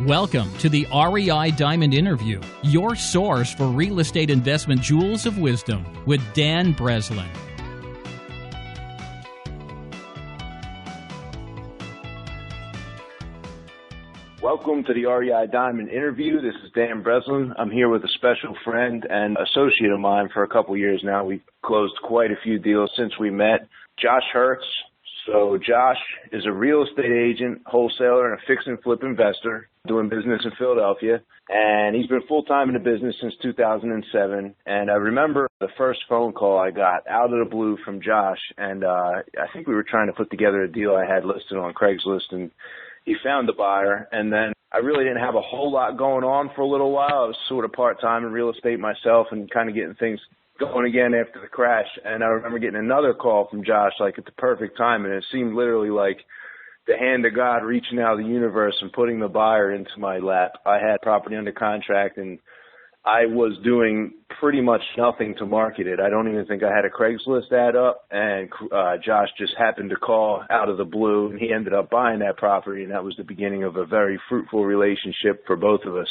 Welcome to the REI Diamond Interview, your source for real estate investment jewels of wisdom with Dan Breslin. Welcome to the REI Diamond Interview. This is Dan Breslin. I'm here with a special friend and associate of mine for a couple years now. We've closed quite a few deals since we met. Josh Hertz. So Josh is a real estate agent, wholesaler, and a fix and flip investor doing business in Philadelphia. And he's been full-time in the business since 2007. And I remember the first phone call I got out of the blue from Josh. And I think we were trying to put together a deal I had listed on Craigslist. And he found the buyer. And then I really didn't have a whole lot going on for a little while. I was sort of part-time in real estate myself and kind of getting things going again after the crash. And I remember getting another call from Josh, like at the perfect time. And it seemed literally like the hand of God reaching out of the universe and putting the buyer into my lap. I had property under contract and I was doing pretty much nothing to market it. I don't even think I had a Craigslist ad up. And Josh just happened to call out of the blue, and he ended up buying that property. And that was the beginning of a very fruitful relationship for both of us.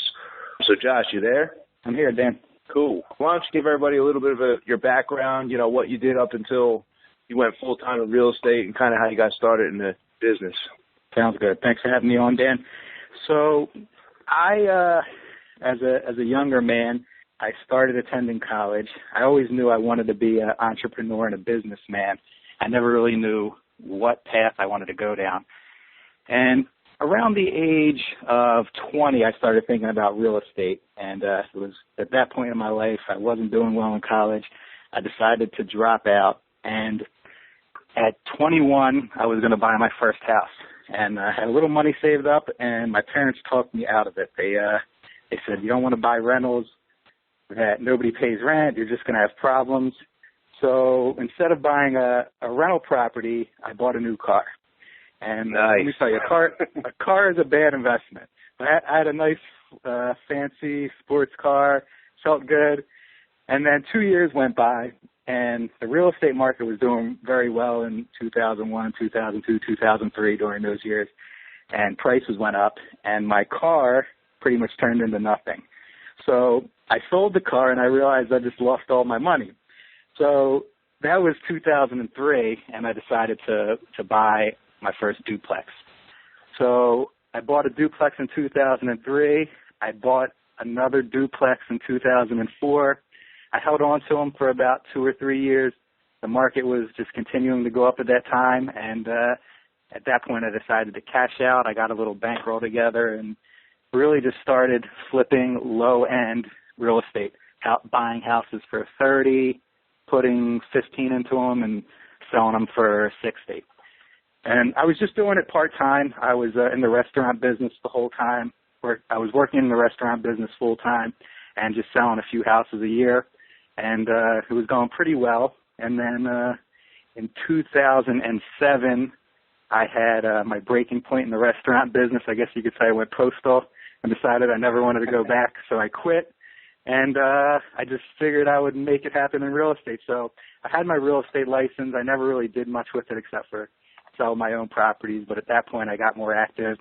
So Josh, you there? I'm here, Dan. Cool. Why don't you give everybody a little bit of your background, what you did up until you went full-time in real estate and kind of how you got started in the business. Sounds good. Thanks for having me on, Dan. So I, as a younger man, I started attending college. I always knew I wanted to be an entrepreneur and a businessman. I never really knew what path I wanted to go down. And around the age of 20, I started thinking about real estate, and it was at that point in my life, I wasn't doing well in college. I decided to drop out, and at 21, I was going to buy my first house, and I had a little money saved up, and my parents talked me out of it. They said, you don't want to buy rentals that nobody pays rent, you're just going to have problems. So instead of buying a rental property, I bought a new car. And nice. Let me tell you, a car is a bad investment. I had a nice, fancy sports car, felt good. And then 2 years went by, and the real estate market was doing very well in 2001, 2002, 2003 during those years. And prices went up, and my car pretty much turned into nothing. So I sold the car, and I realized I just lost all my money. So that was 2003, and I decided to buy my first duplex. So I bought a duplex in 2003. I bought another duplex in 2004. I held on to them for about 2 or 3 years. The market was just continuing to go up at that time, and at that point I decided to cash out. I got a little bankroll together and really just started flipping low-end real estate, buying houses for 30, putting 15 into them, and selling them for 60. And I was just doing it part-time. I was in the restaurant business the whole time. I was working in the restaurant business full-time and just selling a few houses a year. And it was going pretty well. And then in 2007, I had my breaking point in the restaurant business. I guess you could say I went postal and decided I never wanted to go back, so I quit. And I just figured I would make it happen in real estate. So I had my real estate license. I never really did much with it except for sell my own properties, but at that point I got more active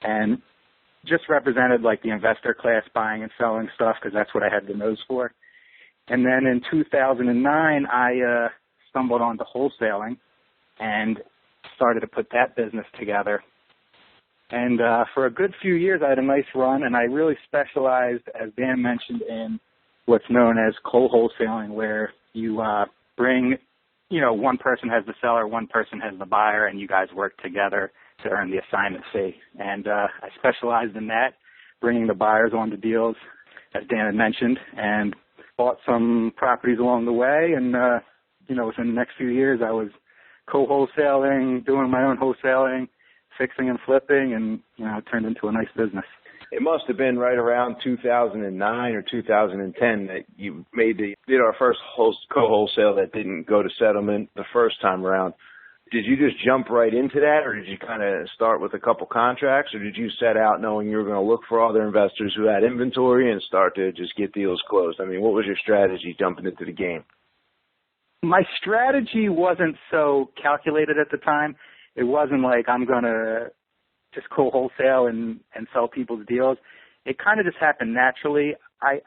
and just represented like the investor class, buying and selling stuff because that's what I had the nose for. And then in 2009, I stumbled onto wholesaling and started to put that business together. And for a good few years, I had a nice run, and I really specialized, as Dan mentioned, in what's known as co-wholesaling, where you bring one person has the seller, one person has the buyer, and you guys work together to earn the assignment fee. And I specialized in that, bringing the buyers onto deals, as Dan had mentioned, and bought some properties along the way. And, within the next few years, I was co-wholesaling, doing my own wholesaling, fixing and flipping, and, it turned into a nice business. It must have been right around 2009 or 2010 that you did our first co-wholesale that didn't go to settlement the first time around. Did you just jump right into that, or did you kind of start with a couple contracts, or did you set out knowing you were going to look for other investors who had inventory and start to just get deals closed? I mean, what was your strategy jumping into the game? My strategy wasn't so calculated at the time. It wasn't like I'm going to just co-wholesale and sell people's deals. It kind of just happened naturally. I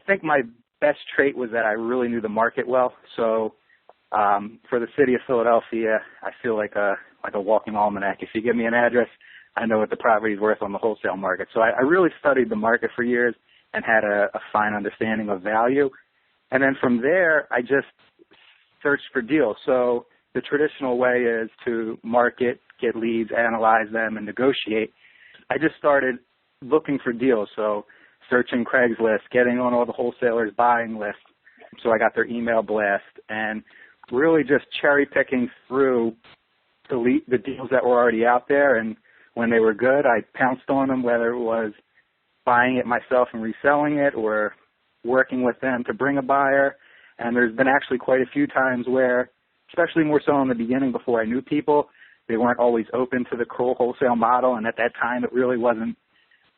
think my best trait was that I really knew the market well. So for the city of Philadelphia, I feel like a walking almanac. If you give me an address, I know what the property is worth on the wholesale market. So I really studied the market for years and had a fine understanding of value. And then from there, I just searched for deals. So the traditional way is to market, get leads, analyze them, and negotiate. I just started looking for deals. So searching Craigslist, getting on all the wholesalers' buying lists. So I got their email blast, and really just cherry picking through the deals that were already out there. And when they were good, I pounced on them, whether it was buying it myself and reselling it or working with them to bring a buyer. And there's been actually quite a few times where, especially more so in the beginning before I knew people, they weren't always open to the wholesale model. And at that time, it really wasn't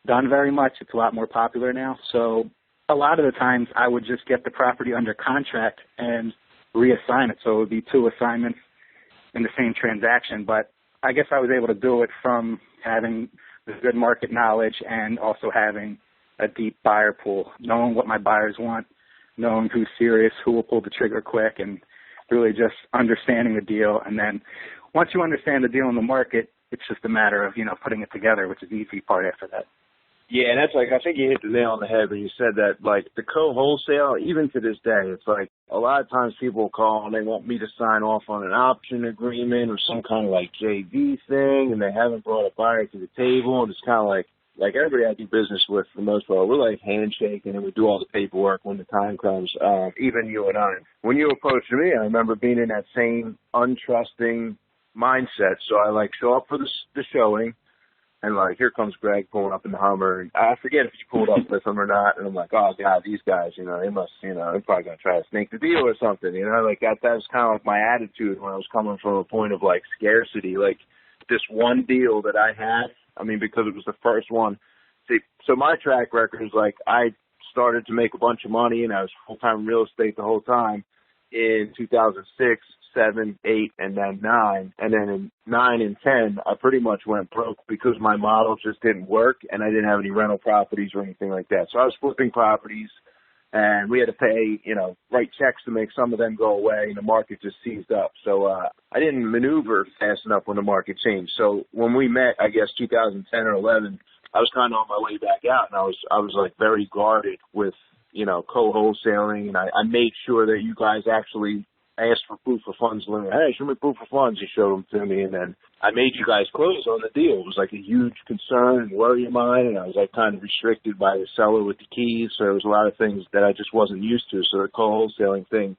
done very much. It's a lot more popular now. So a lot of the times I would just get the property under contract and reassign it. So it would be 2 assignments in the same transaction. But I guess I was able to do it from having the good market knowledge and also having a deep buyer pool, knowing what my buyers want, knowing who's serious, who will pull the trigger quick, and really just understanding the deal. And then once you understand the deal in the market, it's just a matter of, putting it together, which is the easy part after that. Yeah, and that's I think you hit the nail on the head when you said that, the co-wholesale, even to this day, it's a lot of times people will call and they want me to sign off on an option agreement or some kind of JV thing, and they haven't brought a buyer to the table, and it's kind of like everybody I do business with, for the most part, we're handshaking and we do all the paperwork when the time comes, even you and I. When you approached me, I remember being in that same untrusting mindset, so I show up for the showing, and here comes Greg pulling up in the Hummer. And I forget if he pulled up with him or not. And I'm like, oh God, these guys, they must, they're probably going to try to snake the deal or something. That was kind of my attitude when I was coming from a point of scarcity. This one deal that I had, because it was the first one. See, so my track record is I started to make a bunch of money and I was full-time real estate the whole time in 2006. 7, 8, and then 9. And then in 9 and 10, I pretty much went broke because my model just didn't work and I didn't have any rental properties or anything like that. So I was flipping properties and we had to pay, write checks to make some of them go away, and the market just seized up. So I didn't maneuver fast enough when the market changed. So when we met, I guess 2010 or 11, I was kind of on my way back out, and I was very guarded with, co-wholesaling, and I made sure that you guys actually asked for proof of funds. Hey, show me proof of funds. You showed them to me, and then I made you guys close on the deal. It was a huge concern and worry of mine, and I was kind of restricted by the seller with the keys. So there was a lot of things that I just wasn't used to. So the co-wholesaling thing,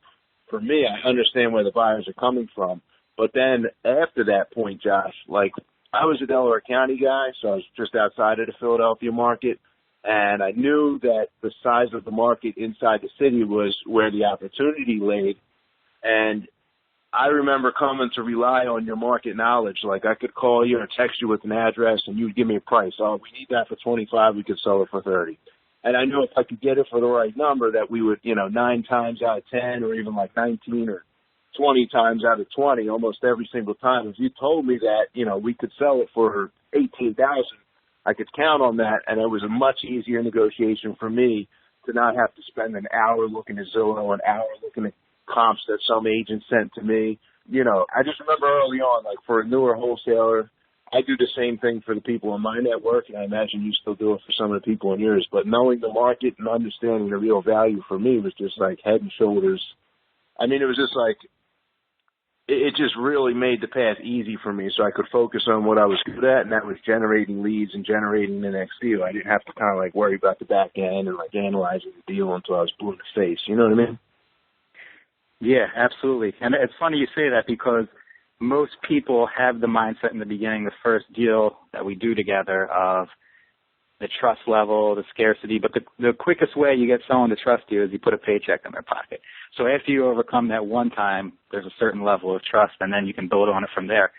for me, I understand where the buyers are coming from. But then after that point, Josh, I was a Delaware County guy, so I was just outside of the Philadelphia market. And I knew that the size of the market inside the city was where the opportunity laid. And I remember coming to rely on your market knowledge. I could call you or text you with an address and you would give me a price. Oh, we need that for 25. We could sell it for 30. And I knew if I could get it for the right number that we would, 9 times out of 10 or even 19 or 20 times out of 20, almost every single time. If you told me that, we could sell it for 18,000, I could count on that. And it was a much easier negotiation for me to not have to spend an hour looking at Zillow, an hour looking at comps that some agent sent to me. I just remember early on, for a newer wholesaler, I do the same thing for the people in my network, and I imagine you still do it for some of the people in yours. But knowing the market and understanding the real value for me was just head and shoulders. It was just it just really made the path easy for me, so I could focus on what I was good at, and that was generating leads and generating the next deal. I didn't have to kind of worry about the back end and analyzing the deal until I was blue in the face. You know what I mean? Yeah, absolutely. And it's funny you say that because most people have the mindset in the beginning, the first deal that we do together, of the trust level, the scarcity. But the quickest way you get someone to trust you is you put a paycheck in their pocket. So after you overcome that one time, there's a certain level of trust, and then you can build on it from there.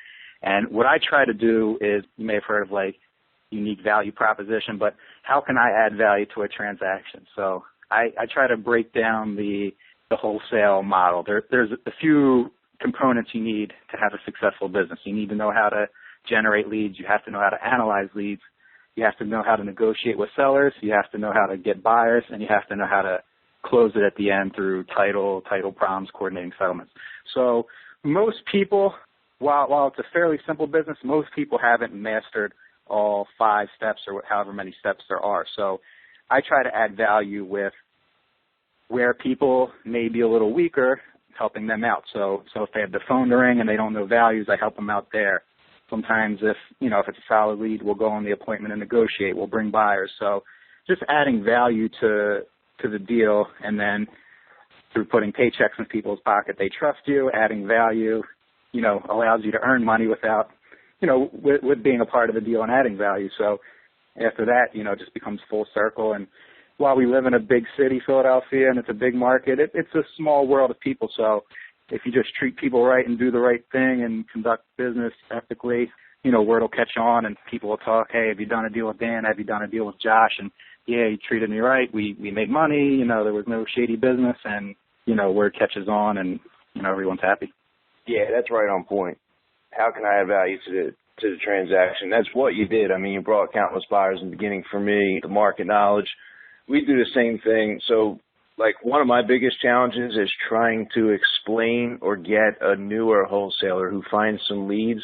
And what I try to do is, you may have heard of unique value proposition, but how can I add value to a transaction? So I try to break down the wholesale model. There's a few components you need to have a successful business. You need to know how to generate leads. You have to know how to analyze leads. You have to know how to negotiate with sellers. You have to know how to get buyers, and you have to know how to close it at the end through title problems, coordinating settlements. So most people, while it's a fairly simple business, most people haven't mastered all 5 steps or however many steps there are. So I try to add value with where people may be a little weaker, helping them out. So if they have the phone to ring and they don't know values, I help them out there. Sometimes if it's a solid lead, we'll go on the appointment and negotiate. We'll bring buyers. So just adding value to the deal, and then through putting paychecks in people's pocket, they trust you. Adding value, allows you to earn money without, with being a part of the deal and adding value. So after that, it just becomes full circle. And while we live in a big city, Philadelphia, and it's a big market, it's a small world of people. So if you just treat people right and do the right thing and conduct business ethically, word will catch on and people will talk, hey, have you done a deal with Dan? Have you done a deal with Josh? And yeah, he treated me right. We made money. There was no shady business, and, word catches on and, everyone's happy. Yeah, that's right on point. How can I add value to the transaction? That's what you did. I mean, you brought countless buyers in the beginning for me, the market knowledge. We do the same thing. So, one of my biggest challenges is trying to explain or get a newer wholesaler who finds some leads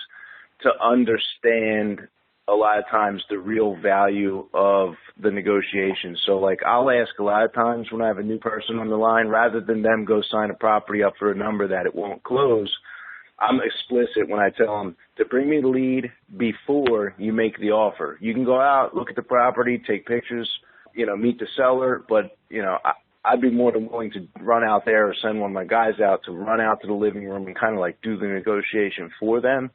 to understand a lot of times the real value of the negotiation. So, I'll ask a lot of times when I have a new person on the line, rather than them go sign a property up for a number that it won't close, I'm explicit when I tell them to bring me the lead before you make the offer. You can go out, look at the property, take pictures, meet the seller, but, I'd be more than willing to run out there or send one of my guys out to run out to the living room and kind of do the negotiation for them,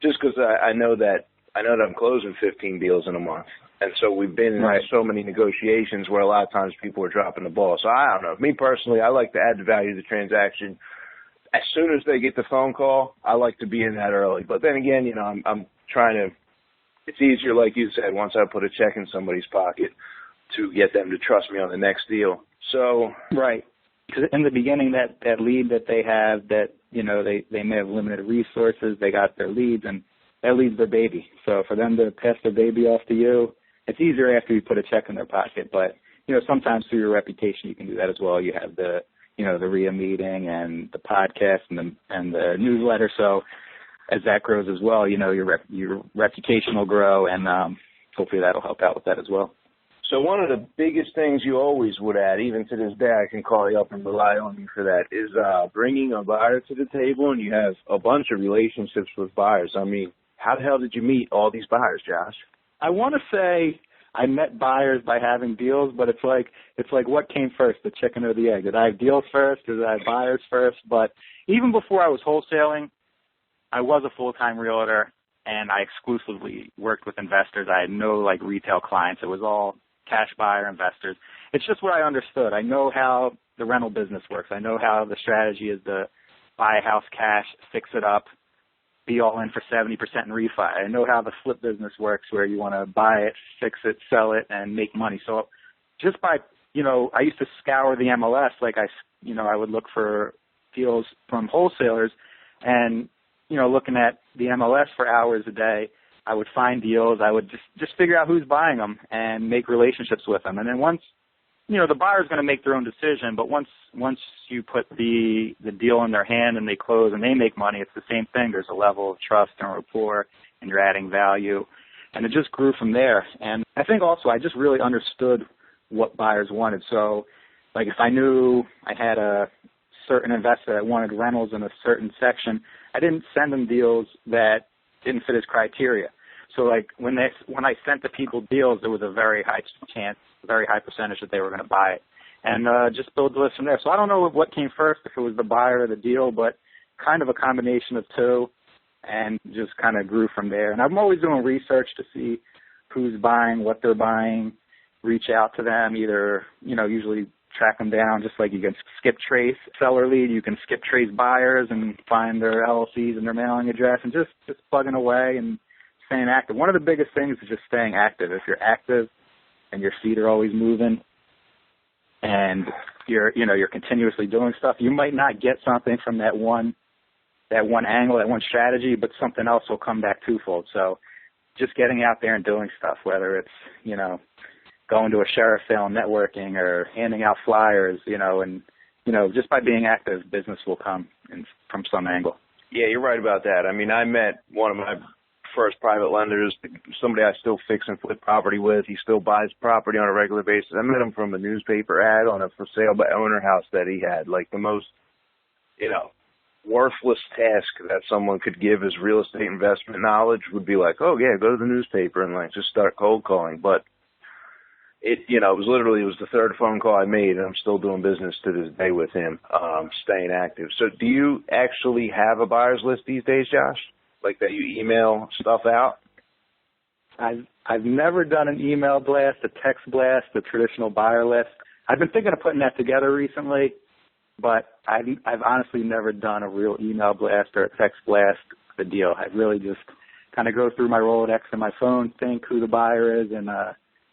just because I know that I'm closing 15 deals in a month. And so we've been in so many negotiations where a lot of times people are dropping the ball. So I don't know. Me personally, I like to add the value to the transaction. As soon as they get the phone call, I like to be in that early. But then again, I'm trying to, it's easier, like you said, once I put a check in somebody's pocket to get them to trust me on the next deal. So right. Because in the beginning, that lead that they have, that, they may have limited resources, they got their leads, and that leads their baby. So for them to pass their baby off to you, it's easier after you put a check in their pocket. But, sometimes through your reputation, you can do that as well. You have the RIA meeting and the podcast and the newsletter. So as that grows as well, your reputation will grow, and hopefully that'll help out with that as well. So one of the biggest things you always would add, even to this day, I can call you up and rely on you for that, is bringing a buyer to the table, and you have a bunch of relationships with buyers. I mean, how the hell did you meet all these buyers, Josh? I want to say I met buyers by having deals, but it's like what came first, the chicken or the egg? Did I have deals first? Did I have buyers first? But even before I was wholesaling, I was a full-time realtor, and I exclusively worked with investors. I had no retail clients. It was all cash buyer investors. It's just what I understood. I know how the rental business works. I know how the strategy is to buy a house cash, fix it up, be all in for 70% in refi. I know how the flip business works, where you want to buy it, fix it, sell it, and make money. So just by, I used to scour the MLS. I would look for deals from wholesalers, and, looking at the MLS for hours a day, I would find deals. I would just figure out who's buying them and make relationships with them. And then once, the buyer's going to make their own decision, but once you put the deal in their hand and they close and they make money, it's the same thing. There's a level of trust and rapport, and you're adding value. And it just grew from there. And I think also I just really understood what buyers wanted. So, if I knew I had a certain investor that wanted rentals in a certain section, I didn't send them deals that didn't fit his criteria. So when I sent the people deals, there was a very high chance, a very high percentage that they were going to buy it, and just build the list from there. So I don't know what came first, if it was the buyer or the deal, but kind of a combination of two, and just kind of grew from there. And I'm always doing research to see who's buying, what they're buying, reach out to them, either, usually track them down, just like you can skip trace seller lead, you can skip trace buyers and find their LLCs and their mailing address, and just plugging away and staying active. One of the biggest things is just staying active. If you're active and your feet are always moving and you're continuously doing stuff, you might not get something from that one that one angle, that one strategy, but something else will come back twofold. So just getting out there and doing stuff, whether it's, you know, going to a sheriff sale and networking or handing out flyers, you know, and, you know, just by being active, business will come from some angle. Yeah, you're right about that. I mean, I met one of my first private lenders, somebody I still fix and flip property with. He still buys property on a regular basis. I met him from a newspaper ad on a for sale by owner house that he had. Like the most, you know, worthless task that someone could give as real estate investment knowledge would be like, oh yeah, go to the newspaper and like just start cold calling. But it, you know, it was the third phone call I made, and I'm still doing business to this day with him, staying active. So do you actually have a buyer's list these days, Josh? Like that you email stuff out? I've never done an email blast, a text blast, a traditional buyer list. I've been thinking of putting that together recently, but I've honestly never done a real email blast or a text blast of the deal. I really just kind of go through my Rolodex on my phone, think who the buyer is, and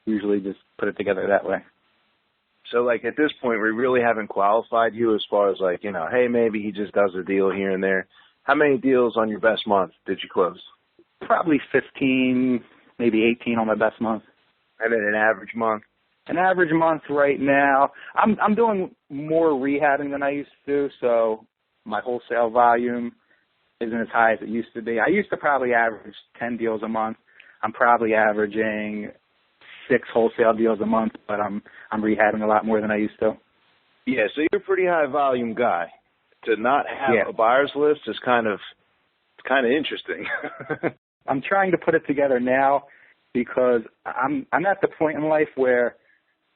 usually just put it together that way. So, like, at this point, we really haven't qualified you as far as, like, you know, hey, maybe he just does a deal here and there. How many deals on your best month did you close? Probably 15, maybe 18 on my best month. And then an average month? An average month right now, I'm doing more rehabbing than I used to do, so my wholesale volume isn't as high as it used to be. I used to probably average 10 deals a month. I'm probably averaging 6 wholesale deals a month, but I'm rehabbing a lot more than I used to. Yeah, so you're a pretty high volume guy. To not have a buyer's list is kind of interesting. I'm trying to put it together now because I'm at the point in life where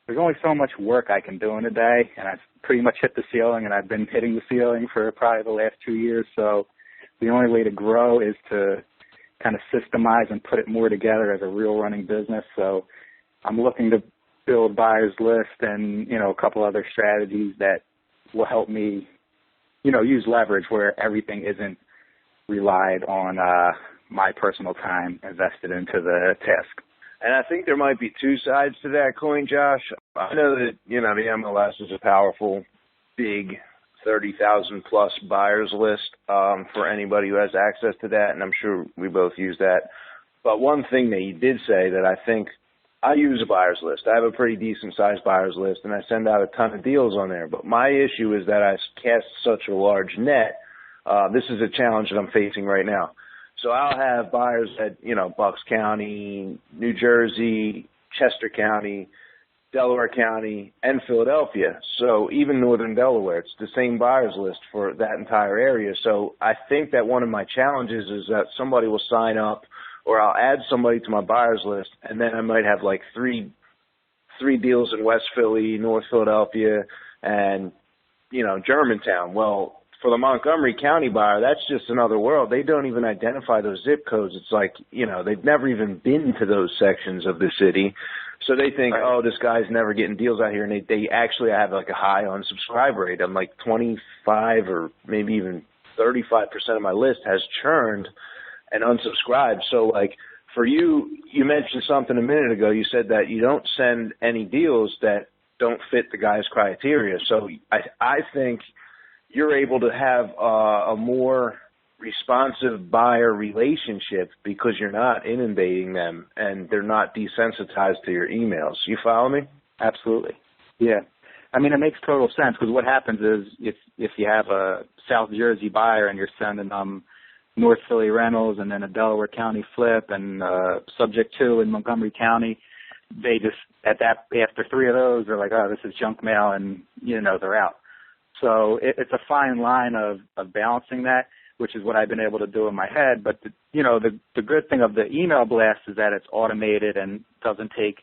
there's only so much work I can do in a day, and I've pretty much hit the ceiling, and I've been hitting the ceiling for probably the last 2 years. So the only way to grow is to kind of systemize and put it more together as a real running business. So I'm looking to build buyer's list and, you know, a couple other strategies that will help me, you know, use leverage where everything isn't relied on my personal time invested into the task. And I think there might be two sides to that coin, Josh. I know that, you know, the MLS is a powerful, big 30,000-plus buyers list for anybody who has access to that, and I'm sure we both use that. But one thing that you did say that I think I use a buyer's list. I have a pretty decent-sized buyer's list, and I send out a ton of deals on there. But my issue is that I cast such a large net. This is a challenge that I'm facing right now. So I'll have buyers at, you know, Bucks County, New Jersey, Chester County, Delaware County, and Philadelphia. So even northern Delaware, it's the same buyers list for that entire area. So I think that one of my challenges is that somebody will sign up, or I'll add somebody to my buyers list, and then I might have like three deals in West Philly, North Philadelphia, and, you know, Germantown. Well, for the Montgomery County buyer, that's just another world. They don't even identify those zip codes. It's like, you know, they've never even been to those sections of the city. So they think, oh, this guy's never getting deals out here. And they actually have like a high unsubscribe rate. I'm like 25 or maybe even 35% of my list has churned and unsubscribed. So like for you, you mentioned something a minute ago. You said that you don't send any deals that don't fit the guy's criteria. So I think you're able to have a more responsive buyer relationship because you're not inundating them and they're not desensitized to your emails. You follow me? Absolutely. Yeah. I mean, it makes total sense because what happens is if you have a South Jersey buyer and you're sending them North Philly rentals and then a Delaware County flip and subject to in Montgomery County, they just after 3 of those, they're like, oh, this is junk mail, and, you know, they're out. So it's a fine line of balancing that, which is what I've been able to do in my head. But, the good thing of the email blast is that it's automated and doesn't take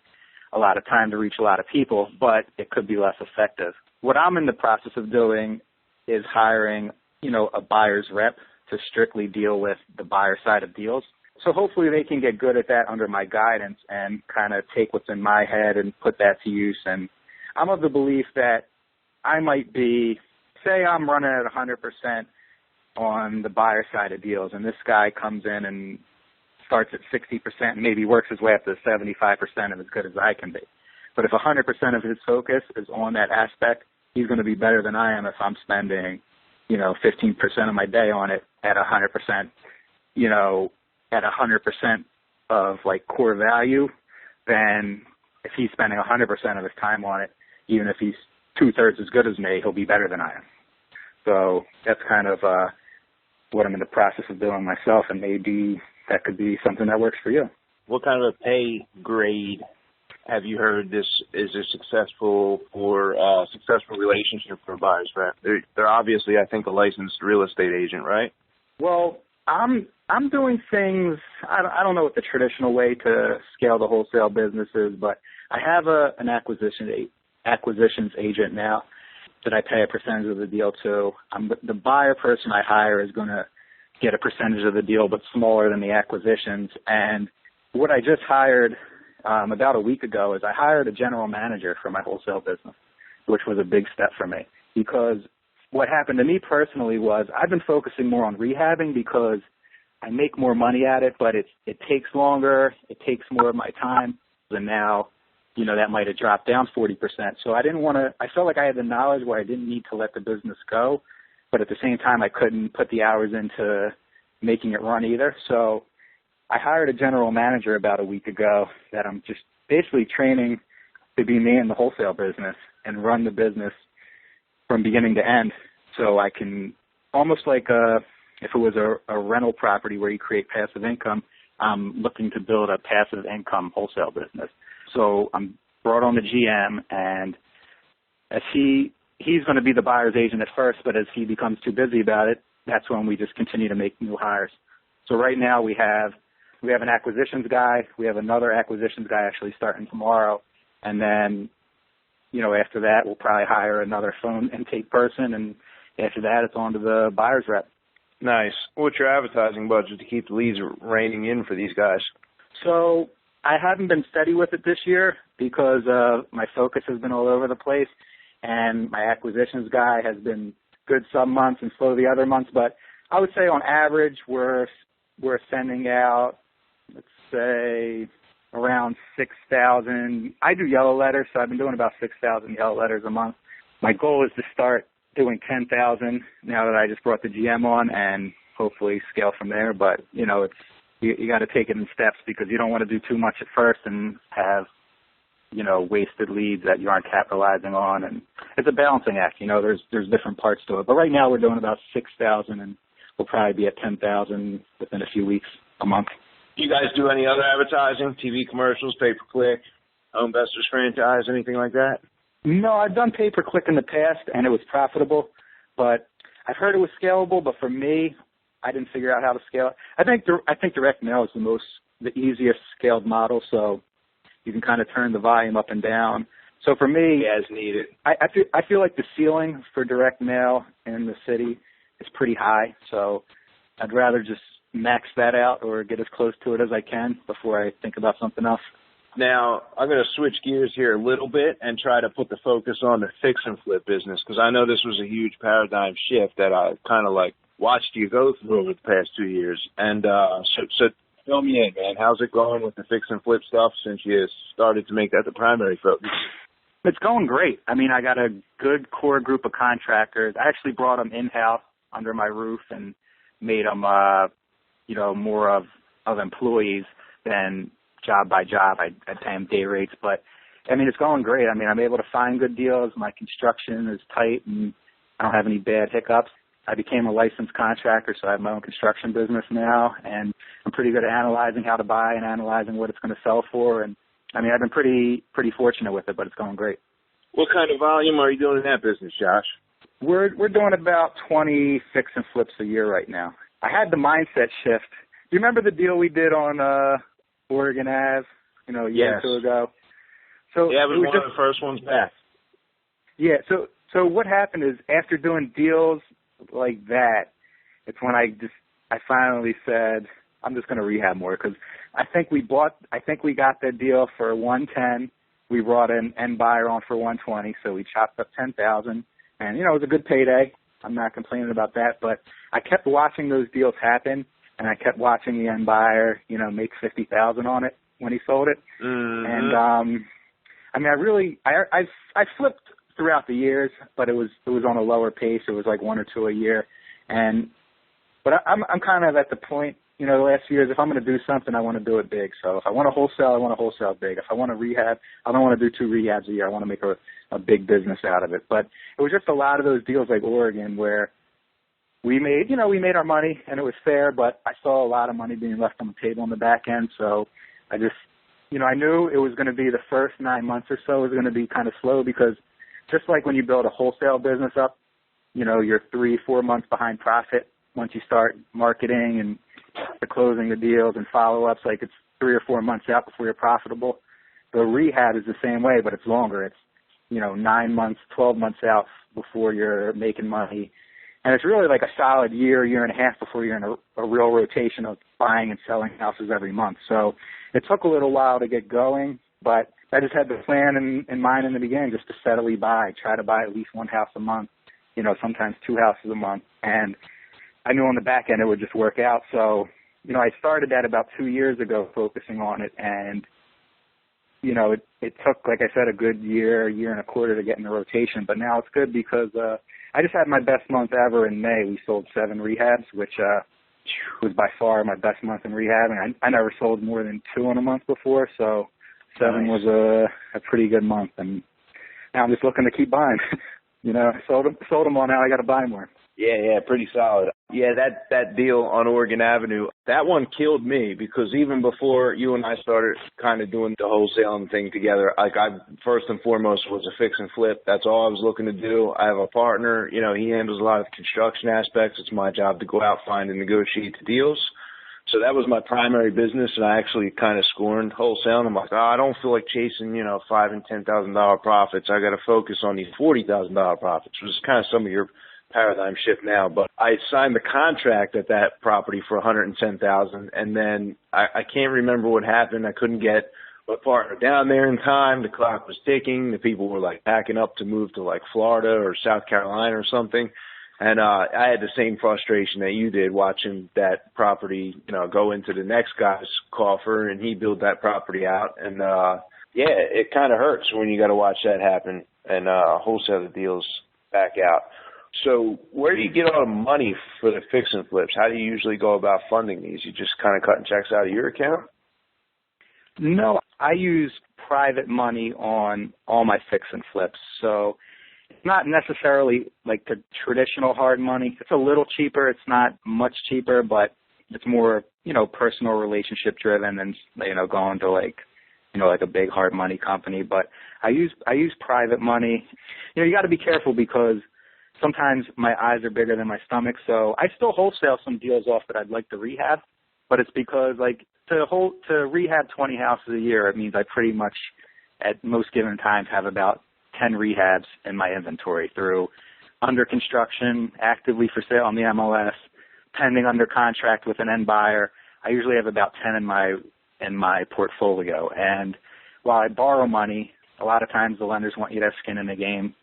a lot of time to reach a lot of people, but it could be less effective. What I'm in the process of doing is hiring, a buyer's rep to strictly deal with the buyer side of deals. So hopefully they can get good at that under my guidance and kind of take what's in my head and put that to use. And I'm of the belief that I might be, say I'm running at 100% on the buyer side of deals, and this guy comes in and starts at 60% and maybe works his way up to 75% of as good as I can be. But if 100% of his focus is on that aspect, he's going to be better than I am if I'm spending 15% of my day on it at 100%, at 100% of like core value, then if he's spending 100% of his time on it, even if he's 2/3 as good as me, he'll be better than I am. So that's kind of what I'm in the process of doing myself, and maybe that could be something that works for you. What kind of a pay grade have you heard this is a successful relationship for buyers? Right? They're obviously, I think, a licensed real estate agent, right? Well, I'm doing things. I don't know what the traditional way to scale the wholesale business is, but I have an acquisitions agent now that I pay a percentage of the deal to. The buyer person I hire is going to get a percentage of the deal, but smaller than the acquisitions. And what I just hired about a week ago is I hired a general manager for my wholesale business, which was a big step for me, because what happened to me personally was I've been focusing more on rehabbing because I make more money at it, but it takes longer, it takes more of my time, and now, that might have dropped down 40%. So I felt like I had the knowledge where I didn't need to let the business go, but at the same time I couldn't put the hours into making it run either. So I hired a general manager about a week ago that I'm just basically training to be me in the wholesale business and run the business from beginning to end. So I can, almost like if it was a rental property where you create passive income, I'm looking to build a passive income wholesale business. So I'm brought on the GM, and as he's going to be the buyer's agent at first, but as he becomes too busy about it, that's when we just continue to make new hires. So right now we have an acquisitions guy. We have another acquisitions guy actually starting tomorrow. And then, after that, we'll probably hire another phone intake person. And after that, it's on to the buyer's rep. Nice. What's your advertising budget to keep the leads raining in for these guys? So I haven't been steady with it this year because my focus has been all over the place. And my acquisitions guy has been good some months and slow the other months. But I would say on average, we're sending out, let's say, around 6,000. I do yellow letters, so I've been doing about 6,000 yellow letters a month. My goal is to start doing 10,000 now that I just brought the GM on, and hopefully scale from there. But, you got to take it in steps because you don't want to do too much at first and have, wasted leads that you aren't capitalizing on. And it's a balancing act. There's different parts to it. But right now we're doing about 6,000, and we'll probably be at 10,000 within a few weeks, a month. You guys do any other advertising, TV commercials, pay-per-click, home investors franchise, anything like that? No, I've done pay-per-click in the past, and it was profitable. But I've heard it was scalable, but for me, I didn't figure out how to scale it. I think direct mail is the easiest scaled model, so you can kind of turn the volume up and down. So for me, as needed, I feel like the ceiling for direct mail in the city is pretty high. So I'd rather just max that out or get as close to it as I can before I think about something else. Now, I'm going to switch gears here a little bit and try to put the focus on the fix and flip business, because I know this was a huge paradigm shift that I kind of watched you go through over the past 2 years. And so fill me in, man. How's it going with the fix and flip stuff since you started to make that the primary focus? It's going great. I mean, I got a good core group of contractors. I actually brought them in-house under my roof and made them, more of employees than job by job. I pay them day rates, but I mean, it's going great. I mean, I'm able to find good deals. My construction is tight and I don't have any bad hiccups. I became a licensed contractor, so I have my own construction business now, and I'm pretty good at analyzing how to buy and analyzing what it's going to sell for. And I mean, I've been pretty fortunate with it, but it's going great. What kind of volume are you doing in that business, Josh? We're doing about 20 fix and flips a year right now. I had the mindset shift. Do you remember the deal we did on Oregon Ave, a year or two ago? So yeah, it was one of the first ones back. Yeah, so what happened is after doing deals like that, it's when I finally said, I'm just going to rehab more, because I think we got that deal for 110. We brought an end buyer on for 120, so we chopped up 10,000, and it was a good payday. I'm not complaining about that, but I kept watching those deals happen, and I kept watching the end buyer, make 50,000 on it when he sold it. Mm-hmm. And I mean, I flipped throughout the years, but it was on a lower pace. It was like 1 or 2 a year. But I'm kind of at the point, the last few years, if I'm going to do something, I want to do it big. So if I want to wholesale, I want to wholesale big. If I want to rehab, I don't want to do 2 rehabs a year. I want to make a big business out of it. But it was just a lot of those deals like Oregon where we made our money and it was fair, but I saw a lot of money being left on the table in the back end. So I just, I knew it was going to be the first 9 months or so was going to be kind of slow because just like when you build a wholesale business up, you're 3-4 months behind profit once you start marketing and the closing the deals and follow-ups, like it's 3 or 4 months out before you're profitable. The rehab is the same way, but it's longer. It's, 9 months, 12 months out before you're making money. And it's really like a solid year and a half before you're in a real rotation of buying and selling houses every month. So it took a little while to get going, but I just had the plan in mind in the beginning just to steadily try to buy at least 1 house a month, sometimes 2 houses a month. And I knew on the back end it would just work out. So, I started that about 2 years ago focusing on it. And, it took, like I said, a good year and a quarter to get in the rotation. But now it's good because I just had my best month ever in May. We sold 7 rehabs, which was by far my best month in rehabbing. I never sold more than 2 in a month before. So 7 was a pretty good month. And now I'm just looking to keep buying. I sold them all. Now I got to buy more. Yeah, pretty solid. Yeah, that deal on Oregon Avenue, that one killed me because even before you and I started kind of doing the wholesaling thing together, like I first and foremost was a fix and flip. That's all I was looking to do. I have a partner, he handles a lot of construction aspects. It's my job to go out, find and negotiate the deals. So that was my primary business, and I actually kind of scorned wholesale. I'm like, I don't feel like chasing, $5,000 and $10,000 profits. I got to focus on these $40,000 profits, which is kind of some of your paradigm shift now. But I signed the contract at that property for $110,000, and then I can't remember what happened. I couldn't get my partner down there in time. The clock was ticking. The people were like packing up to move to like Florida or South Carolina or something. And I had the same frustration that you did watching that property, go into the next guy's coffer and he build that property out. And it kind of hurts when you got to watch that happen and wholesale the deals back out. So where do you get all the money for the fix and flips? How do you usually go about funding these? You just kind of cutting checks out of your account? No, I use private money on all my fix and flips. So it's not necessarily like the traditional hard money. It's a little cheaper. It's not much cheaper, but it's more, personal relationship driven than, going to like a big hard money company. But I use private money. You got to be careful because sometimes my eyes are bigger than my stomach. So I still wholesale some deals off that I'd like to rehab, but it's because like to rehab 20 houses a year, it means I pretty much at most given times have about 10 rehabs in my inventory through under construction, actively for sale on the MLS, pending under contract with an end buyer. I usually have about 10 in my portfolio. And while I borrow money, a lot of times the lenders want you to have skin in the game.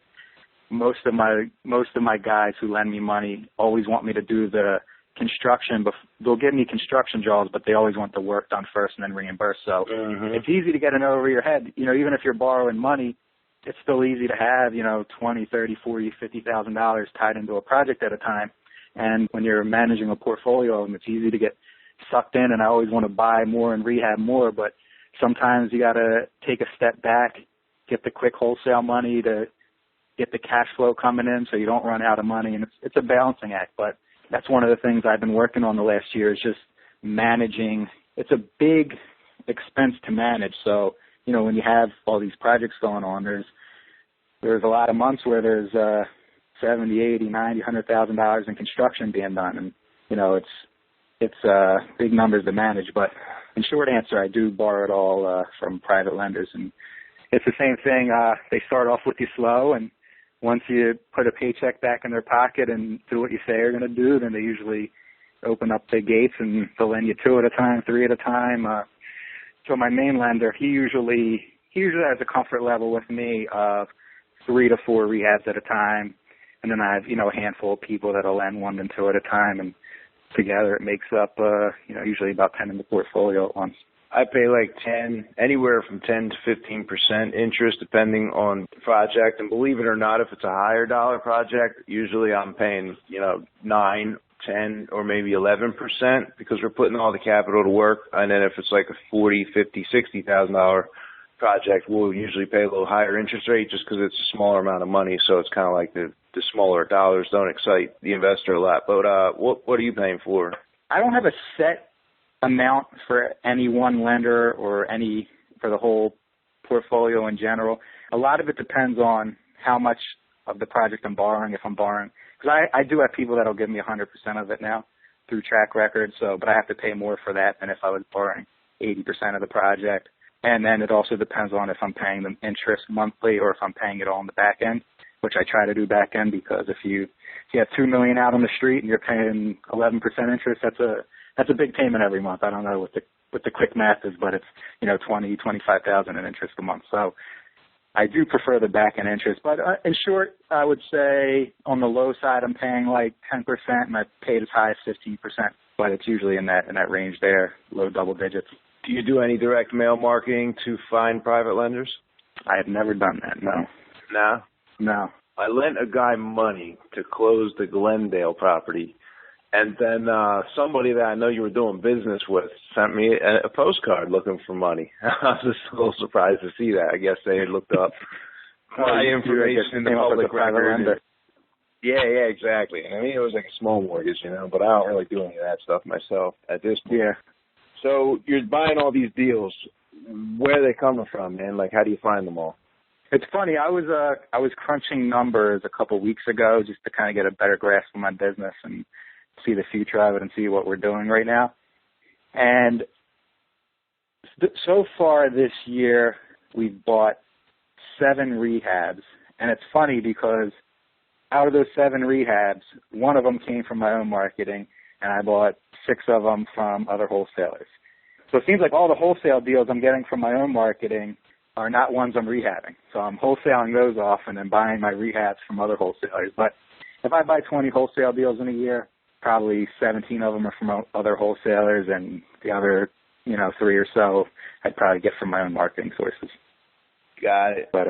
Most of my guys who lend me money always want me to do the construction. They'll give me construction jobs, but they always want the work done first and then reimburse. So It's easy to get it over your head. Even if you're borrowing money, it's still easy to have, $20, $30, $40, $50,000 tied into a project at a time. And when you're managing a portfolio, it's easy to get sucked in, and I always want to buy more and rehab more, but sometimes you got to take a step back, get the quick wholesale money to get the cash flow coming in so you don't run out of money. And it's a balancing act, but that's one of the things I've been working on the last year is just managing. It's a big expense to manage. So, when you have all these projects going on, there's a lot of months where there's $70,000, $80,000, $90,000, $100,000 in construction being done, and it's big numbers to manage. But in short answer, I do borrow it all from private lenders, and it's the same thing. They start off with you slow, and once you put a paycheck back in their pocket and do what you say you're going to do, then they usually open up the gates and they'll lend you 2 at a time, 3 at a time. So my main lender, he usually has a comfort level with me of 3 to 4 rehabs at a time. And then I have, a handful of people that'll lend 1 and 2 at a time. And together it makes up, usually about 10 in the portfolio at once. I pay like anywhere from 10 to 15% interest depending on the project. And believe it or not, if it's a higher dollar project, usually I'm paying, 9, 10, or maybe 11% because we're putting all the capital to work. And then if it's like a $40, $50, $60,000 project, we'll usually pay a little higher interest rate just because it's a smaller amount of money. So it's kind of like the smaller dollars don't excite the investor a lot. But what are you paying for? I don't have a set amount for any one lender or for the whole portfolio in general. A lot of it depends on how much of the project I'm borrowing, if I'm borrowing. Because I do have people that'll give me 100% of it now through track record, but I have to pay more for that than if I was borrowing 80% of the project. And then it also depends on if I'm paying them interest monthly or if I'm paying it all on the back end, which I try to do back end, because if you have $2 million out on the street and you're paying 11% interest, that's a big payment every month. I don't know what the quick math is, but it's, $20,000-$25,000 in interest a month. So I do prefer the back end interest. But in short, I would say on the low side, I'm paying like 10%, and I've paid as high as 15%. But it's usually in that range there, low double digits. Do you do any direct mail marketing to find private lenders? I have never done that, no. No? No. I lent a guy money to close the Glendale property. And then somebody that I know you were doing business with sent me a postcard looking for money. I was just a little surprised to see that. I guess they had looked up my information in the public record. Yeah, exactly. I mean, it was like a small mortgage, but I don't really do any of that stuff myself at this point. Yeah. So you're buying all these deals. Where are they coming from, man? Like, how do you find them all? It's funny. I was crunching numbers a couple of weeks ago just to kind of get a better grasp of my business and see the future of it and see what we're doing right now. And so far this year, we've bought 7 rehabs. And it's funny because out of those 7 rehabs, one of them came from my own marketing, and I bought 6 of them from other wholesalers. So it seems like all the wholesale deals I'm getting from my own marketing are not ones I'm rehabbing. So I'm wholesaling those off and then buying my rehabs from other wholesalers. But if I buy 20 wholesale deals in a year, probably 17 of them are from other wholesalers, and the other, 3 or so I'd probably get from my own marketing sources. Got it. But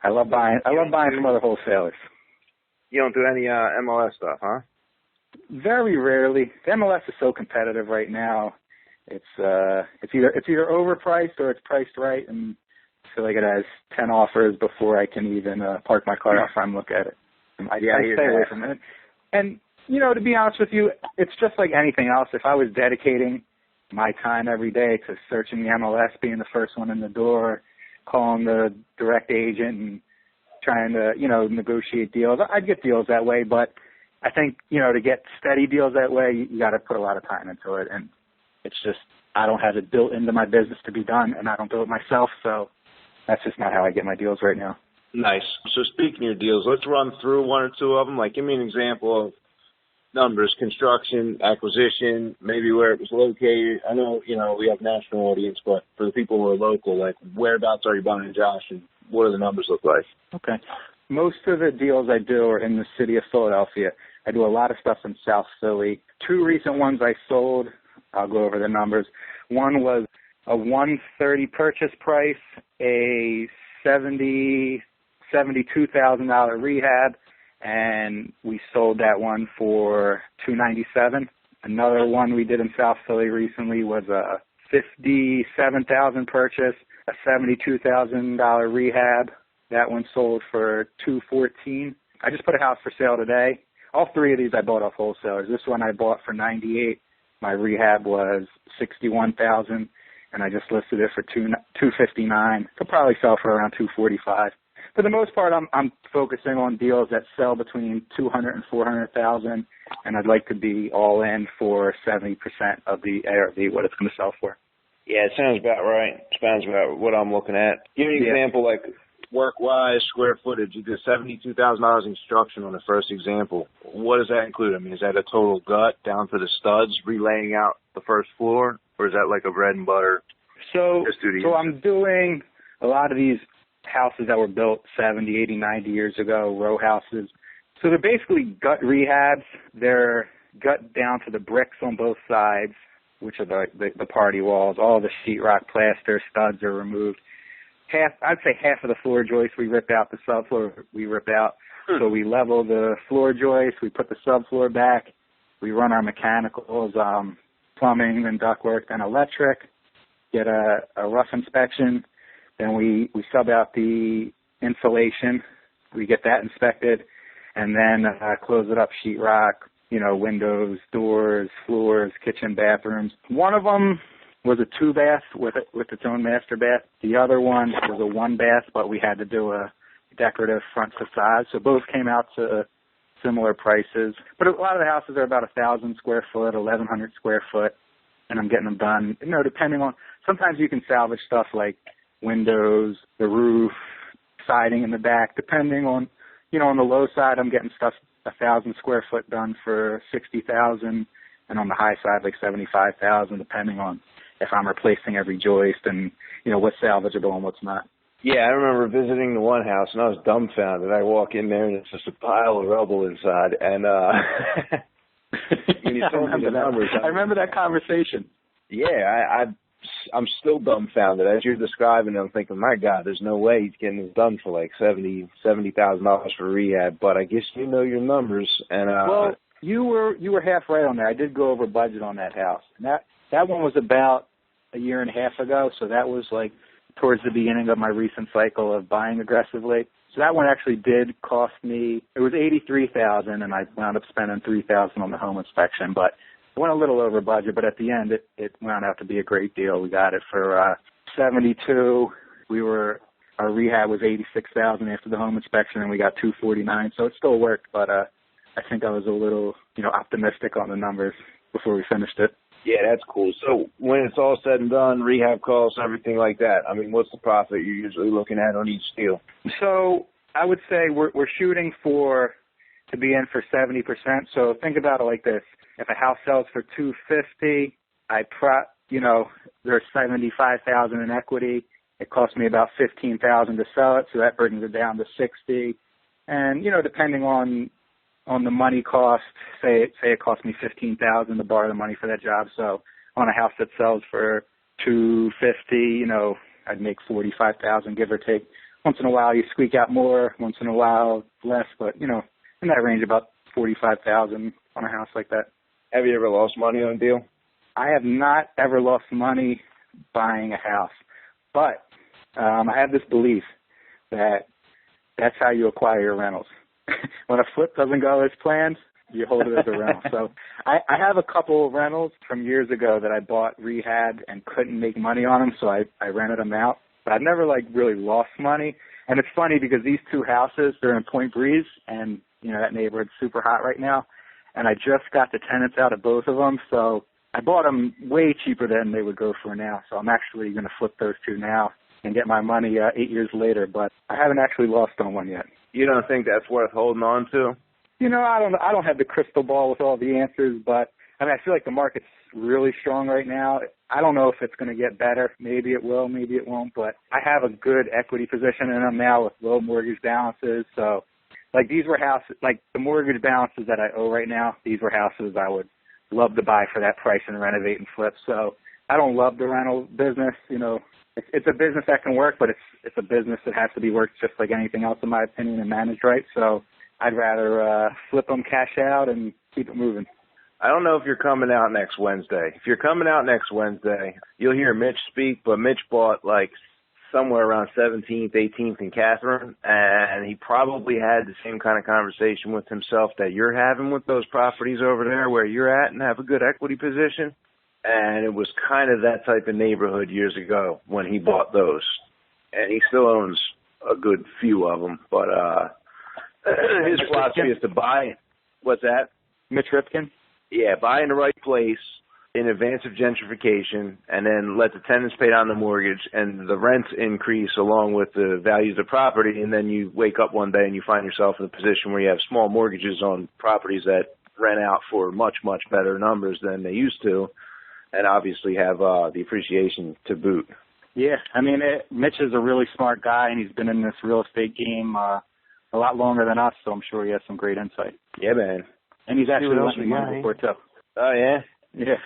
I love buying from other wholesalers. You don't do any MLS stuff, huh? Very rarely. The MLS is so competitive right now. It's either overpriced or it's priced right, and I feel like it has 10 offers before I can even park my car out front and look at it. I stay away from it. And to be honest with you, it's just like anything else. If I was dedicating my time every day to searching the MLS, being the first one in the door, calling the direct agent and trying to, negotiate deals, I'd get deals that way. But I think, to get steady deals that way, you got to put a lot of time into it. And it's just, I don't have it built into my business to be done, and I don't do it myself. So that's just not how I get my deals right now. Nice. So speaking of your deals, let's run through 1 or 2 of them. Like, give me an example of numbers: construction, acquisition, maybe where it was located. I know, we have national audience, but for the people who are local, like, whereabouts are you buying, Josh, and what do the numbers look like? Okay. Most of the deals I do are in the city of Philadelphia. I do a lot of stuff in South Philly. 2 recent ones I sold, I'll go over the numbers. One was a $130 purchase price, a $72,000 rehab, and we sold that one for $297. Another one we did in South Philly recently was a $57,000 purchase, a $72,000 rehab. That one sold for $214. I just put a house for sale today. All 3 of these I bought off wholesalers. This one I bought for $98,000. My rehab was $61,000, and I just listed it for $259. Could probably sell for around $245. For the most part, I'm focusing on deals that sell between $200,000 and $400,000, and I'd like to be all in for 70% of the ARV, what it's going to sell for. Yeah, it sounds about right. It sounds about what I'm looking at. Give me an example, like work-wise, square footage. You did $72,000 in construction on the first example. What does that include? I mean, is that a total gut down to the studs, relaying out the first floor, or is that like a bread and butter? So I'm doing a lot of these houses that were built 70, 80, 90 years ago, row houses. So they're basically gut rehabs. They're gut down to the bricks on both sides. which are the party walls. All the sheetrock, plaster, studs are removed. I'd say half of the floor joists we rip out, the subfloor we rip out. So we level the floor joists, we put the subfloor back, we run our mechanicals, plumbing and ductwork and electric, get a rough inspection, then we sub out the insulation, we get that inspected, and then close it up, sheetrock, windows, doors, floors, kitchen, bathrooms. One of them was a 2-bath with its own master bath. The other one was a 1-bath, but we had to do a decorative front facade. So both came out to similar prices. But a lot of the houses are about 1,000 square foot, 1,100 square foot, and I'm getting them done. Depending on, sometimes you can salvage stuff like windows, the roof, siding in the back. Depending on, on the low side, I'm getting stuff 1,000 square foot done for $60,000, and on the high side, like $75,000, depending on if I'm replacing every joist and, what's salvageable and what's not. Yeah, I remember visiting the one house, and I was dumbfounded. I walk in there, and it's just a pile of rubble inside. And when you told me the numbers, I remember that conversation. Yeah, I'm still dumbfounded. As you're describing it, I'm thinking, my God, there's no way he's getting this done for like $70,000 for rehab. But I guess you know your numbers. And well, you were half right on there. I did go over budget on that house. And that one was about a year and a half ago, so that was like towards the beginning of my recent cycle of buying aggressively. So that one actually did cost me, it was $83,000, and I wound up spending $3,000 on the home inspection, but it went a little over budget, but at the end it wound out to be a great deal. We got it for $72,000. Our rehab was $86,000 after the home inspection, and we got $249,000, so it still worked, but I think I was a little, optimistic on the numbers before we finished it. Yeah, that's cool. So when it's all said and done, rehab costs, everything like that, I mean, what's the profit you're usually looking at on each deal? So I would say we're shooting to be in for 70%. So think about it like this. If a house sells for $250,000, there's $75,000 in equity. It costs me about $15,000 to sell it, so that brings it down to $60,000. And, depending on the money cost, say it cost me $15,000 to borrow the money for that job. So on a house that sells for $250,000, I'd make $45,000, give or take. Once in a while you squeak out more, once in a while less, but in that range about $45,000 on a house like that. Have you ever lost money on a deal? I have not ever lost money buying a house, but I have this belief that that's how you acquire your rentals. When a flip doesn't go as planned, you hold it as a rental. So I have a couple of rentals from years ago that I bought rehab and couldn't make money on them, so I rented them out. But I've never really lost money. And it's funny because these two houses, they're in Point Breeze, and that neighborhood's super hot right now. And I just got the tenants out of both of them, so I bought them way cheaper than they would go for now. So I'm actually going to flip those two now and get my money 8 years later. But I haven't actually lost on one yet. You don't think that's worth holding on to? I don't have the crystal ball with all the answers, but I feel like the market's really strong right now. I don't know if it's going to get better. Maybe it will, maybe it won't, but I have a good equity position in them now with low mortgage balances. So, these were houses, the mortgage balances that I owe right now, these were houses I would love to buy for that price and renovate and flip. So I don't love the rental business. It's a business that can work, but it's a business that has to be worked just like anything else, in my opinion, and managed right. So I'd rather flip them, cash out, and keep it moving. I don't know if you're coming out next Wednesday. If you're coming out next Wednesday, you'll hear Mitch speak, but Mitch bought somewhere around 17th, 18th in Catherine, and he probably had the same kind of conversation with himself that you're having with those properties over there where you're at and have a good equity position. And it was kind of that type of neighborhood years ago when he bought those. And he still owns a good few of them, but his philosophy is to buy. What's that? Mitch Ripken? Yeah, buy in the right place in advance of gentrification, and then let the tenants pay down the mortgage, and the rents increase along with the values of property, and then you wake up one day and you find yourself in a position where you have small mortgages on properties that rent out for much, much better numbers than they used to, and obviously have the appreciation to boot. Yeah, Mitch is a really smart guy, and he's been in this real estate game a lot longer than us, so I'm sure he has some great insight. Yeah, man. And he's actually lent me money before, too. Oh, yeah? Yeah.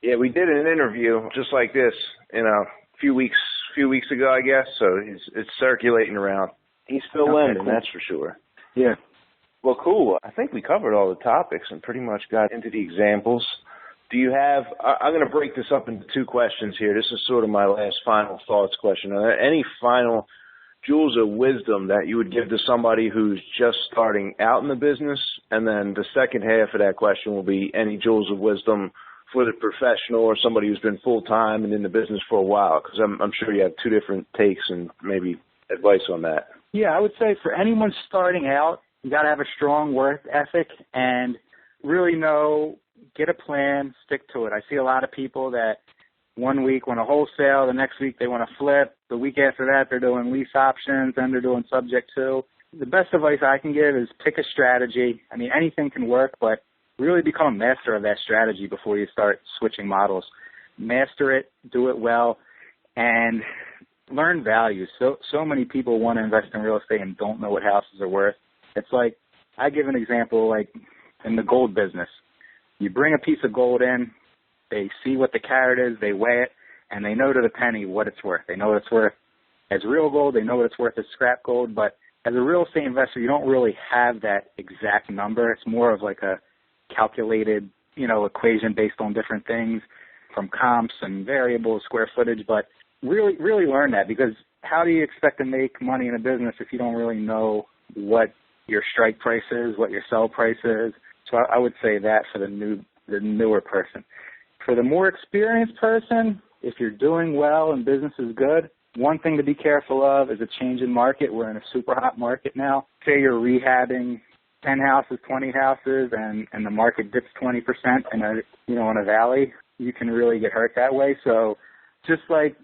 Yeah, we did an interview just like this, a few weeks ago, I guess. So it's circulating around. He's still lending, cool. That's for sure. Yeah. Well, cool. I think we covered all the topics and pretty much got into the examples. Do you have, I'm going to break this up into two questions here. This is sort of my last final thoughts question. Are there any final jewels of wisdom that you would give to somebody who's just starting out in the business? And then the second half of that question will be any jewels of wisdom for the professional or somebody who's been full-time and in the business for a while, because I'm sure you have two different takes and maybe advice on that. Yeah, I would say for anyone starting out, you got to have a strong work ethic and really get a plan, stick to it. I see a lot of people that one week want to wholesale, the next week they want to flip, the week after that they're doing lease options, then they're doing subject to. The best advice I can give is pick a strategy. I mean, anything can work, but really become a master of that strategy before you start switching models. Master it, do it well, and learn values. So many people want to invest in real estate and don't know what houses are worth. It's like, I give an example, like in the gold business. You bring a piece of gold in, they see what the carat is, they weigh it, and they know to the penny what it's worth. They know what it's worth as real gold, they know what it's worth as scrap gold, but as a real estate investor, you don't really have that exact number. It's more of like a calculated, equation based on different things from comps and variables, square footage, but really learn that, because how do you expect to make money in a business if you don't really know what your strike price is, what your sell price is? So I would say that for the newer person. For the more experienced person, if you're doing well and business is good, one thing to be careful of is a change in market. We're in a super hot market now. Say you're rehabbing 10 houses, 20 houses, and the market dips 20% in a valley, you can really get hurt that way. So just like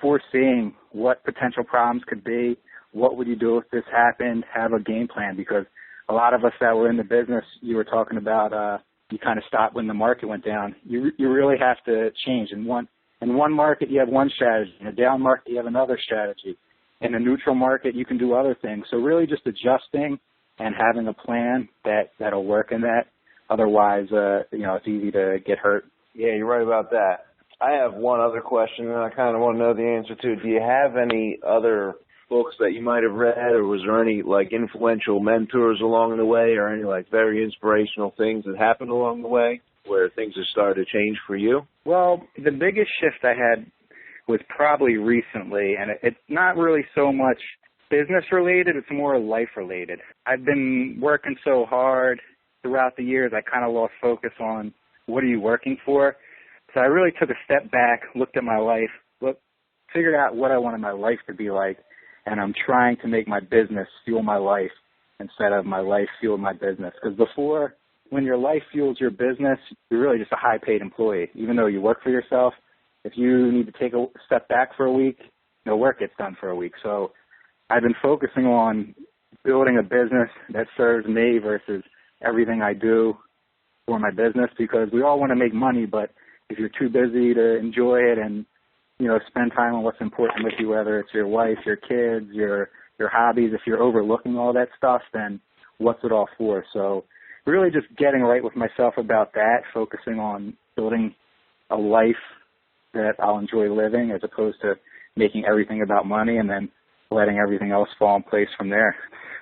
foreseeing what potential problems could be, what would you do if this happened, have a game plan, because a lot of us that were in the business, you were talking about, you kind of stopped when the market went down. You really have to change. In one market, you have one strategy. In a down market, you have another strategy. In a neutral market, you can do other things. So really just adjusting and having a plan that'll work in that. Otherwise, it's easy to get hurt. Yeah, you're right about that. I have one other question, and I kind of want to know the answer to. Do you have any other books that you might have read, or was there any influential mentors along the way, or any very inspirational things that happened along the way where things have started to change for you? Well, the biggest shift I had was probably recently, and it's not really so much business related, it's more life related. I've been working so hard throughout the years, I kind of lost focus on what are you working for. So I really took a step back, looked at my life, figured out what I wanted my life to be like, and I'm trying to make my business fuel my life instead of my life fuel my business. Because before, when your life fuels your business, you're really just a high-paid employee. Even though you work for yourself, if you need to take a step back for a week, no work gets done for a week. So I've been focusing on building a business that serves me versus everything I do for my business, because we all want to make money, but if you're too busy to enjoy it and spend time on what's important with you, whether it's your wife, your kids, your hobbies, if you're overlooking all that stuff, then what's it all for? So really just getting right with myself about that, focusing on building a life that I'll enjoy living as opposed to making everything about money and then letting everything else fall in place from there.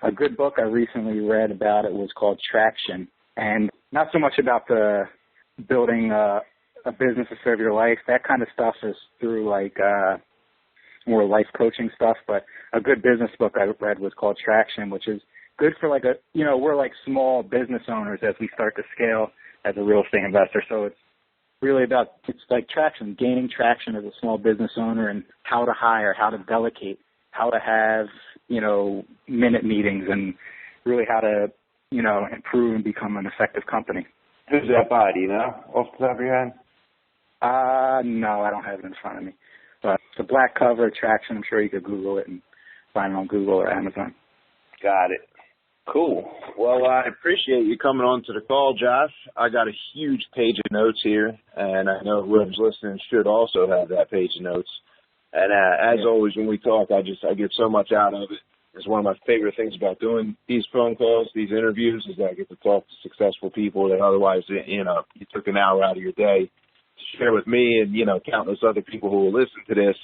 A good book I recently read about it was called Traction, and not so much about the building a business to serve your life. That kind of stuff is through more life coaching stuff, but a good business book I read was called Traction, which is good for we're like small business owners as we start to scale as a real estate investor. So it's really it's like traction, gaining traction as a small business owner, and how to hire, how to delegate, how to have, minute meetings, and really how to, improve and become an effective company. Who's that by, do you know, off the top of your head? No, I don't have it in front of me. But the black cover, Traction, I'm sure you could Google it and find it on Google or Amazon. Got it. Cool. Well, I appreciate you coming on to the call, Josh. I got a huge page of notes here, and I know whoever's listening should also have that page of notes. And as always, when we talk, I get so much out of it. It's one of my favorite things about doing these phone calls, these interviews, is that I get to talk to successful people that otherwise, you took an hour out of your day share with me and, countless other people who will listen to this.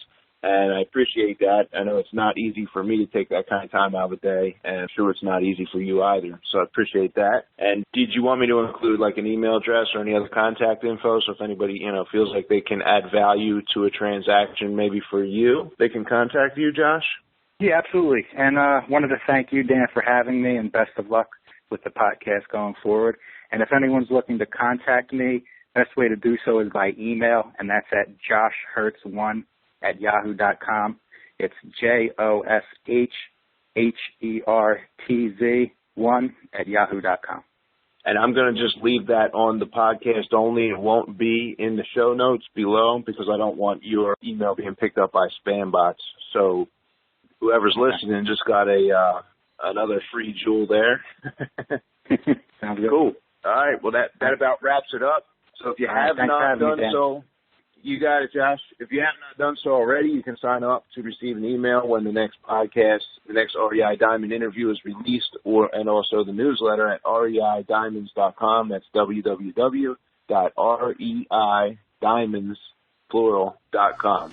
And I appreciate that. I know it's not easy for me to take that kind of time out of a day, and I'm sure it's not easy for you either. So I appreciate that. And did you want me to include like an email address or any other contact info? So if anybody, feels like they can add value to a transaction, maybe for you, they can contact you, Josh? Yeah, absolutely. And wanted to thank you, Dan, for having me, and best of luck with the podcast going forward. And if anyone's looking to contact me, best way to do so is by email, and that's at joshhertz1@yahoo.com. It's JOSHHERTZ1@yahoo.com. And I'm going to just leave that on the podcast only. It won't be in the show notes below because I don't want your email being picked up by spam bots. So whoever's listening just got another free jewel there. Sounds good. Cool. All right. Well, that about wraps it up. So if you have not done so, you got it, Josh. If you have not done so already, you can sign up to receive an email when the next podcast, the next REI Diamond interview is released, and also the newsletter at reidiamonds.com. That's www.reidiamonds.com.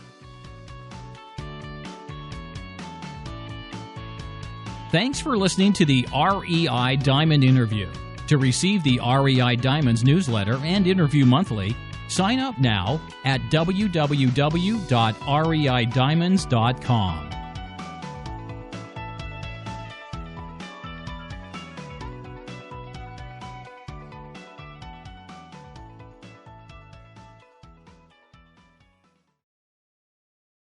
Thanks for listening to the REI Diamond Interview. To receive the REI Diamonds newsletter and interview monthly, sign up now at www.reidiamonds.com.